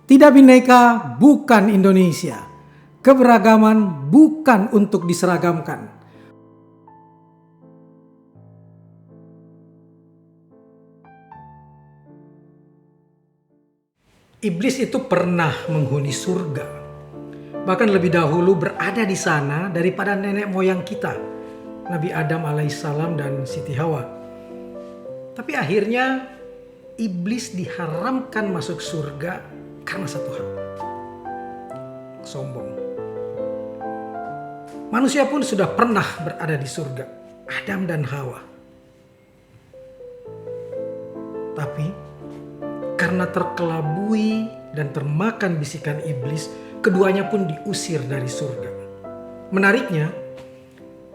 Tidak Bhinneka bukan Indonesia. Keberagaman bukan untuk diseragamkan. Iblis itu pernah menghuni surga. Bahkan lebih dahulu berada di sana daripada nenek moyang kita, Nabi Adam alaihissalam dan Siti Hawa. Tapi akhirnya iblis diharamkan masuk surga karena satu hal: sombong. Manusia pun sudah pernah berada di surga, Adam dan Hawa. Tapi karena terkelabui dan termakan bisikan iblis, keduanya pun diusir dari surga. Menariknya,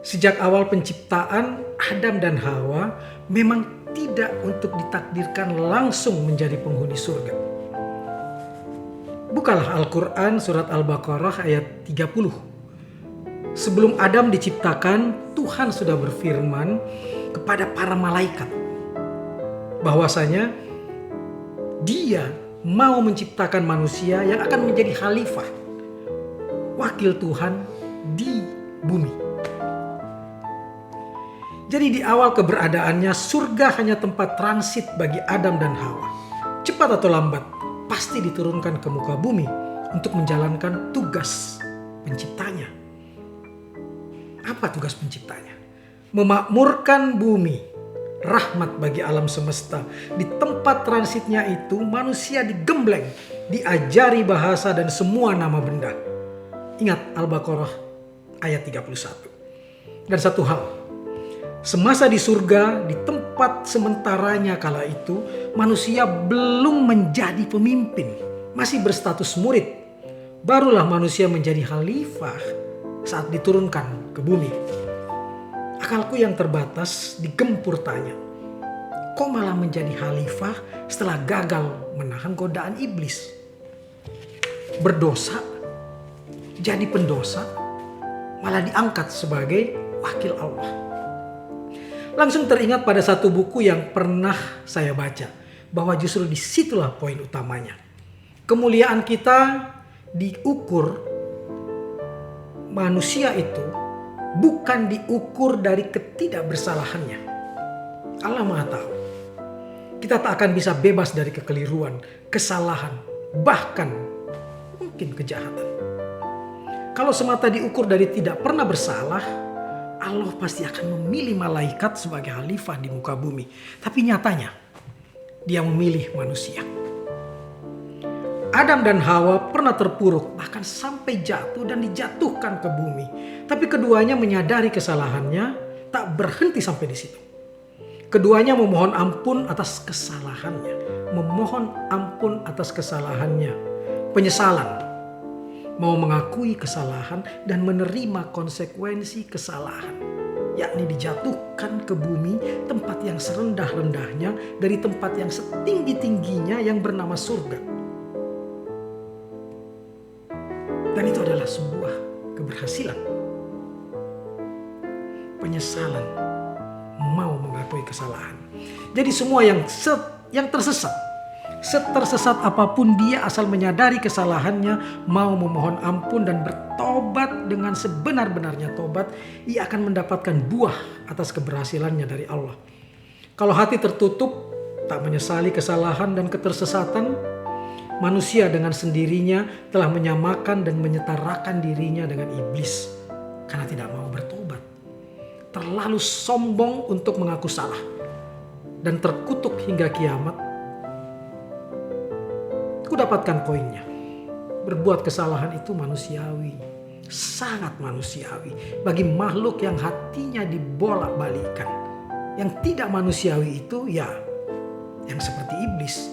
sejak awal penciptaan, Adam dan Hawa memang tidak untuk ditakdirkan langsung menjadi penghuni surga. Bukalah Al-Quran surat Al-Baqarah ayat 30. Sebelum Adam diciptakan, Tuhan sudah berfirman kepada para malaikat bahwasanya Dia mau menciptakan manusia yang akan menjadi khalifah, wakil Tuhan di bumi. Jadi di awal keberadaannya, surga hanya tempat transit bagi Adam dan Hawa. Cepat atau lambat, pasti diturunkan ke muka bumi untuk menjalankan tugas penciptanya. Apa tugas penciptanya? Memakmurkan bumi, rahmat bagi alam semesta. Di tempat transitnya itu manusia digembleng, diajari bahasa dan semua nama benda. Ingat Al-Baqarah ayat 31. Dan satu hal, semasa di surga, di tempat sementaranya kala itu, manusia belum menjadi pemimpin, masih berstatus murid. Barulah manusia menjadi khalifah saat diturunkan ke bumi. Akalku yang terbatas digempur tanya, kok malah menjadi khalifah setelah gagal menahan godaan iblis? Berdosa, jadi pendosa, malah diangkat sebagai wakil Allah. Langsung teringat pada satu buku yang pernah saya baca, bahwa justru disitulah poin utamanya. Kemuliaan kita diukur, manusia itu bukan diukur dari ketidakbersalahannya. Allah Maha tahu. Kita tak akan bisa bebas dari kekeliruan, kesalahan, bahkan mungkin kejahatan. Kalau semata diukur dari tidak pernah bersalah, Allah pasti akan memilih malaikat sebagai khalifah di muka bumi. Tapi nyatanya, Dia memilih manusia. Adam dan Hawa pernah terpuruk, bahkan sampai jatuh dan dijatuhkan ke bumi. Tapi keduanya menyadari kesalahannya, tak berhenti sampai di situ. Keduanya memohon ampun atas kesalahannya. Memohon ampun atas kesalahannya. Penyesalan. Mau mengakui kesalahan dan menerima konsekuensi kesalahan. Yakni dijatuhkan ke bumi, tempat yang serendah-rendahnya, dari tempat yang setinggi-tingginya yang bernama surga. Dan itu adalah sebuah keberhasilan. Penyesalan, mau mengakui kesalahan. Jadi semua yang tersesat, setersesat apapun dia, asal menyadari kesalahannya, mau memohon ampun dan bertobat dengan sebenar-benarnya tobat, ia akan mendapatkan buah atas keberhasilannya dari Allah. Kalau hati tertutup, tak menyesali kesalahan dan ketersesatan, manusia dengan sendirinya telah menyamakan dan menyetarakan dirinya dengan iblis karena tidak mau bertobat. Terlalu sombong untuk mengaku salah dan terkutuk hingga kiamat. Ku dapatkan poinnya. Berbuat kesalahan itu manusiawi, sangat manusiawi bagi makhluk yang hatinya dibolak-balikan. Yang tidak manusiawi itu ya yang seperti iblis.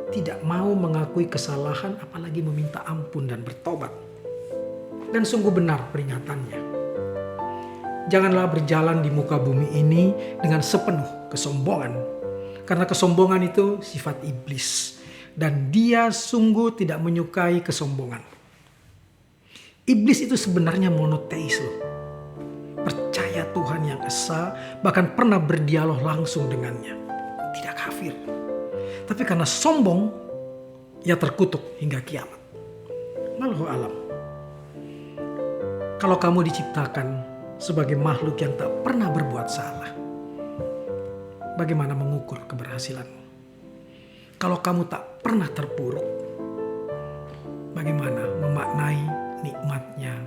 Tidak mau mengakui kesalahan, apalagi meminta ampun dan bertobat. Dan sungguh benar peringatannya. Janganlah berjalan di muka bumi ini dengan sepenuh kesombongan. Karena kesombongan itu sifat iblis. Dan dia sungguh tidak menyukai kesombongan. Iblis itu sebenarnya monoteis loh. Percaya Tuhan yang esa, bahkan pernah berdialog langsung dengannya. Tidak kafir. Tapi karena sombong, ia terkutuk hingga kiamat. Wallahu alam. Kalau kamu diciptakan sebagai makhluk yang tak pernah berbuat salah, bagaimana mengukur keberhasilanmu? Kalau kamu tak pernah terpuruk, bagaimana memaknai nikmatnya